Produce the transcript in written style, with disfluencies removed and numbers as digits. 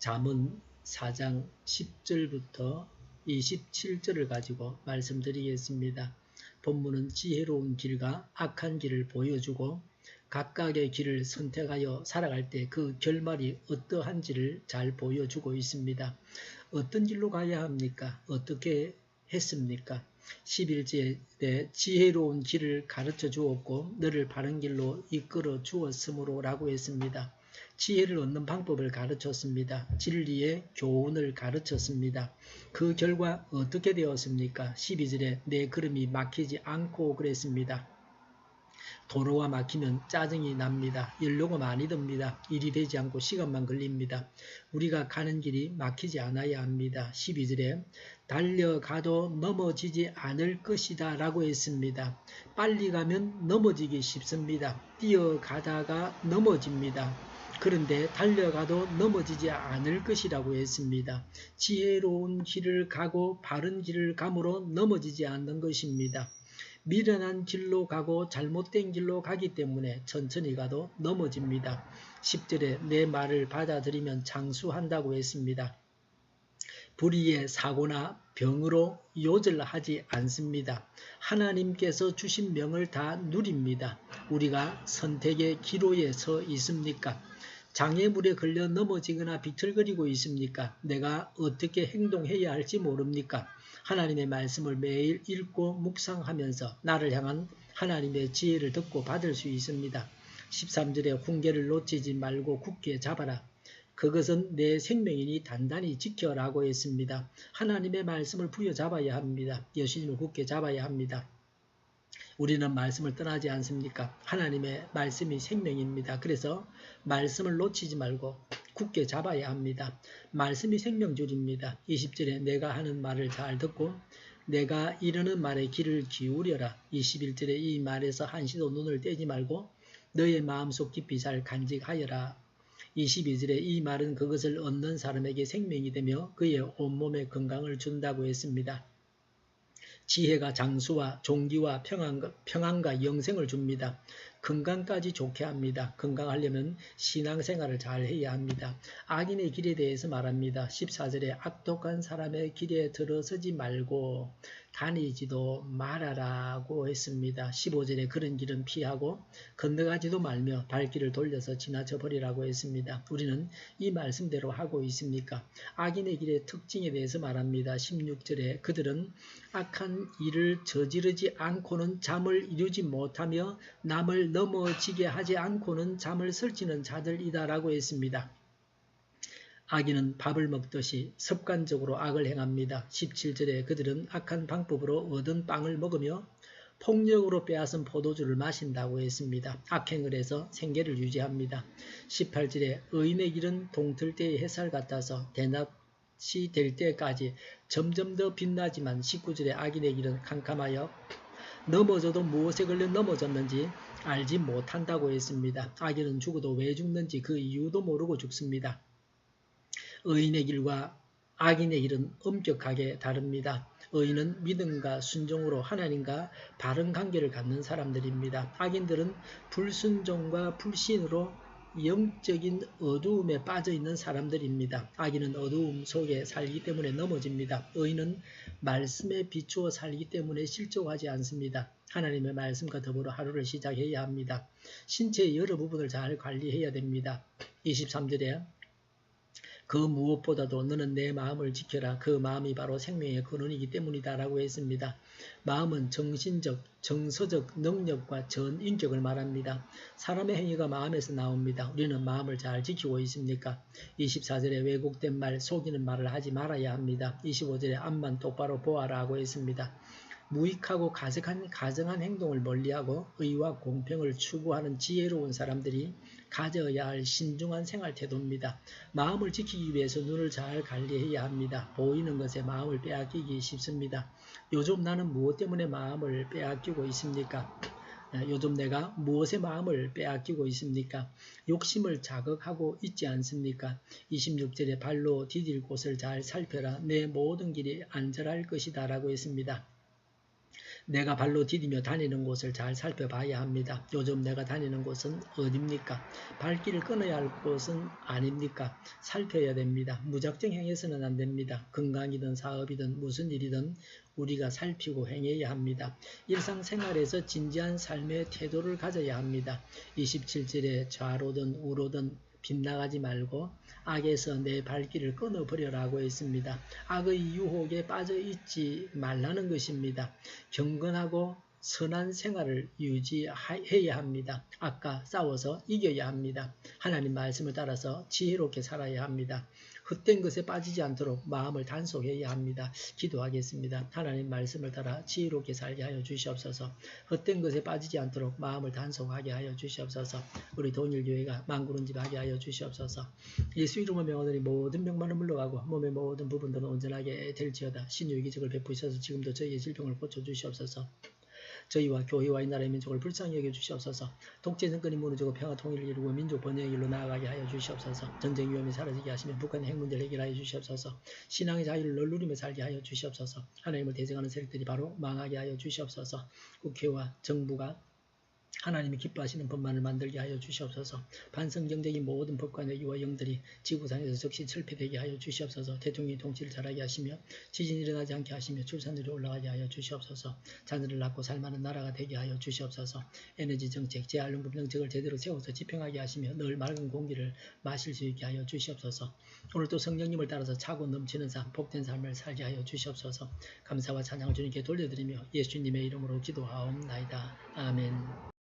잠언 4장 10절부터 27절을 가지고 말씀드리겠습니다. 본문은 지혜로운 길과 악한 길을 보여주고 각각의 길을 선택하여 살아갈 때 그 결말이 어떠한지를 잘 보여주고 있습니다. 어떤 길로 가야 합니까? 어떻게 했습니까? 11절에 지혜로운 길을 가르쳐 주었고 너를 바른 길로 이끌어 주었으므로 라고 했습니다. 지혜를 얻는 방법을 가르쳤습니다. 진리의 교훈을 가르쳤습니다. 그 결과 어떻게 되었습니까? 12절에 내 걸음이 막히지 않고 그랬습니다. 도로가 막히면 짜증이 납니다. 연료가 많이 듭니다. 일이 되지 않고 시간만 걸립니다. 우리가 가는 길이 막히지 않아야 합니다. 12절에 달려가도 넘어지지 않을 것이다 라고 했습니다. 빨리 가면 넘어지기 쉽습니다. 뛰어가다가 넘어집니다. 그런데 달려가도 넘어지지 않을 것이라고 했습니다. 지혜로운 길을 가고 바른 길을 감으로 넘어지지 않는 것입니다. 미련한 길로 가고 잘못된 길로 가기 때문에 천천히 가도 넘어집니다. 10절에 내 말을 받아들이면 장수한다고 했습니다. 불의의 사고나 병으로 요절하지 않습니다. 하나님께서 주신 명을 다 누립니다. 우리가 선택의 기로에 서 있습니까? 장애물에 걸려 넘어지거나 비틀거리고 있습니까? 내가 어떻게 행동해야 할지 모릅니까? 하나님의 말씀을 매일 읽고 묵상하면서 나를 향한 하나님의 지혜를 듣고 받을 수 있습니다. 13절에 훈계를 놓치지 말고 굳게 잡아라. 그것은 내 생명이니 단단히 지켜라고 했습니다. 하나님의 말씀을 부여잡아야 합니다. 예수님을 굳게 잡아야 합니다. 우리는 말씀을 떠나지 않습니까? 하나님의 말씀이 생명입니다. 그래서 말씀을 놓치지 말고 굳게 잡아야 합니다. 말씀이 생명줄입니다. 20절에 내가 하는 말을 잘 듣고 내가 이르는 말에 귀를 기울여라. 21절에 이 말에서 한시도 눈을 떼지 말고 너의 마음속 깊이 잘 간직하여라. 22절에 이 말은 그것을 얻는 사람에게 생명이 되며 그의 온몸에 건강을 준다고 했습니다. 지혜가 장수와 종기와 평안과 영생을 줍니다. 건강까지 좋게 합니다. 건강하려면 신앙생활을 잘 해야 합니다. 악인의 길에 대해서 말합니다. 14절에 악독한 사람의 길에 들어서지 말고 다니지도 말아라고 했습니다. 15절에 그런 길은 피하고 건너가지도 말며 발길을 돌려서 지나쳐 버리라고 했습니다. 우리는 이 말씀대로 하고 있습니까? 악인의 길의 특징에 대해서 말합니다. 16절에 그들은 악한 일을 저지르지 않고는 잠을 이루지 못하며 남을 넘어지게 하지 않고는 잠을 설치는 자들이다 라고 했습니다. 악인은 밥을 먹듯이 습관적으로 악을 행합니다. 17절에 그들은 악한 방법으로 얻은 빵을 먹으며 폭력으로 빼앗은 포도주를 마신다고 했습니다. 악행을 해서 생계를 유지합니다. 18절에 의인의 길은 동틀 때의 햇살 같아서 대낮이 될 때까지 점점 더 빛나지만 19절에 악인의 길은 캄캄하여 넘어져도 무엇에 걸려 넘어졌는지 알지 못한다고 했습니다. 악인은 죽어도 왜 죽는지 그 이유도 모르고 죽습니다. 의인의 길과 악인의 길은 엄격하게 다릅니다. 의인은 믿음과 순종으로 하나님과 바른 관계를 갖는 사람들입니다. 악인들은 불순종과 불신으로 영적인 어두움에 빠져있는 사람들입니다. 악인은 어두움 속에 살기 때문에 넘어집니다. 의인은 말씀에 비추어 살기 때문에 실족하지 않습니다. 하나님의 말씀과 더불어 하루를 시작해야 합니다. 신체의 여러 부분을 잘 관리해야 됩니다. 23절에 그 무엇보다도 너는 내 마음을 지켜라. 그 마음이 바로 생명의 근원이기 때문이다 라고 했습니다. 마음은 정신적, 정서적 능력과 전인격을 말합니다. 사람의 행위가 마음에서 나옵니다. 우리는 마음을 잘 지키고 있습니까? 24절에 왜곡된 말, 속이는 말을 하지 말아야 합니다. 25절에 앞만 똑바로 보아라고 했습니다. 무익하고 가증한 행동을 멀리하고 의와 공평을 추구하는 지혜로운 사람들이 가져야 할 신중한 생활 태도입니다. 마음을 지키기 위해서 눈을 잘 관리해야 합니다. 보이는 것에 마음을 빼앗기기 쉽습니다. 요즘 나는 무엇 때문에 마음을 빼앗기고 있습니까? 요즘 내가 무엇에 마음을 빼앗기고 있습니까? 욕심을 자극하고 있지 않습니까? 26절에 발로 디딜 곳을 잘 살펴라. 내 모든 길이 안전할 것이다 라고 했습니다. 내가 발로 디디며 다니는 곳을 잘 살펴봐야 합니다. 요즘 내가 다니는 곳은 어딥니까? 발길을 끊어야 할 곳은 아닙니까? 살펴야 됩니다. 무작정 행해서는 안 됩니다. 건강이든 사업이든 무슨 일이든 우리가 살피고 행해야 합니다. 일상생활에서 진지한 삶의 태도를 가져야 합니다. 27절에 좌로든 우로든 빗나가지 말고 악에서 내 발길을 끊어버려라고 했습니다. 악의 유혹에 빠져 있지 말라는 것입니다. 경건하고 선한 생활을 유지해야 합니다. 악과 싸워서 이겨야 합니다. 하나님 말씀을 따라서 지혜롭게 살아야 합니다. 헛된 것에 빠지지 않도록 마음을 단속해야 합니다. 기도하겠습니다. 하나님 말씀을 따라 지혜롭게 살게 하여 주시옵소서. 헛된 것에 빠지지 않도록 마음을 단속하게 하여 주시옵소서. 우리 동일교회가 만구른집하게 하여 주시옵소서. 예수 이름으로 명하노니 모든 병만은 물러가고 몸의 모든 부분들은 온전하게 될지어다. 신유의 기적을 베푸셔서 지금도 저희의 질병을 고쳐주시옵소서. 저희와 교회와 이 나라의 민족을 불쌍히 여겨주시옵소서. 독재 정권이 무너지고 평화 통일을 이루고 민족 번영의 길로 나아가게 하여 주시옵소서. 전쟁 위험이 사라지게 하시며 북한의 핵 문제를 해결하여 주시옵소서. 신앙의 자유를 늘 누리며 살게 하여 주시옵소서. 하나님을 대적하는 세력들이 바로 망하게 하여 주시옵소서. 국회와 정부가 하나님이 기뻐하시는 법만을 만들게 하여 주시옵소서. 반성경적인 모든 법과 내기와 영들이 지구상에서 즉시 철폐되게 하여 주시옵소서. 대통령이 통치를 잘하게 하시며 지진이 일어나지 않게 하시며 출산율이 올라가게 하여 주시옵소서. 자녀를 낳고 살만한 나라가 되게 하여 주시옵소서. 에너지 정책, 재활용법 정책을 제대로 세워서 집행하게 하시며 늘 맑은 공기를 마실 수 있게 하여 주시옵소서. 오늘도 성령님을 따라서 차고 넘치는 삶, 복된 삶을 살게 하여 주시옵소서. 감사와 찬양을 주님께 돌려드리며 예수님의 이름으로 기도하옵나이다. 아멘.